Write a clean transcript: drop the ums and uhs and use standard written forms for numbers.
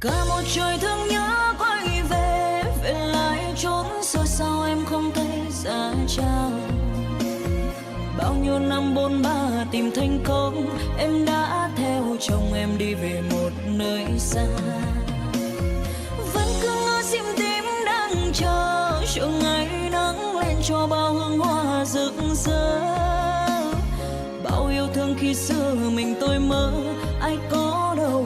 Cả một trời thương nhớ quay về, về lại chốn xưa sao em không thấy ra chăng. Bao nhiêu năm bôn ba tìm thành công, em đã theo chồng em đi về một nơi xa. Vẫn cứ ngỡ sim tím đang chờ ngày nắng lên cho bao hương hoa rực rỡ. Bao yêu thương khi xưa mình tôi mơ, ai có đâu